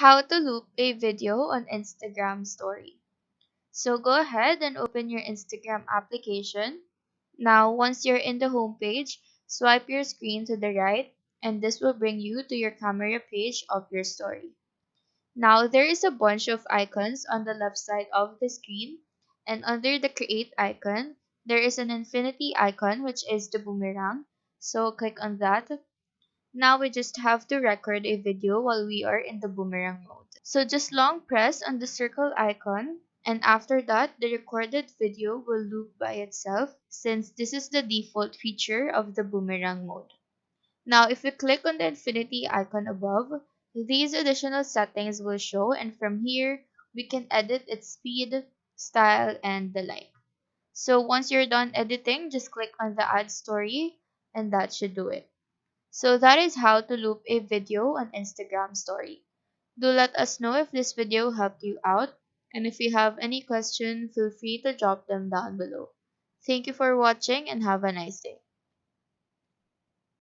How to loop a video on Instagram story. So go ahead and open your Instagram application. Now, once you're in the home page, swipe your screen to the right, and this will bring you to your camera page of your story. Now, there is a bunch of icons on the left side of the screen, and under the create icon, there is an infinity icon, which is the boomerang. So click on that. Now we just have to record a video while we are in the boomerang mode. So just long press on the circle icon, and after that the recorded video will loop by itself since this is the default feature of the boomerang mode. Now if we click on the infinity icon above, these additional settings will show, and from here we can edit its speed, style, and the like. So once you're done editing, just click on the add story and that should do it. So that is how to loop a video on Instagram story. Do let us know if this video helped you out, and if you have any question, feel free to drop them down below. Thank you for watching and have a nice day.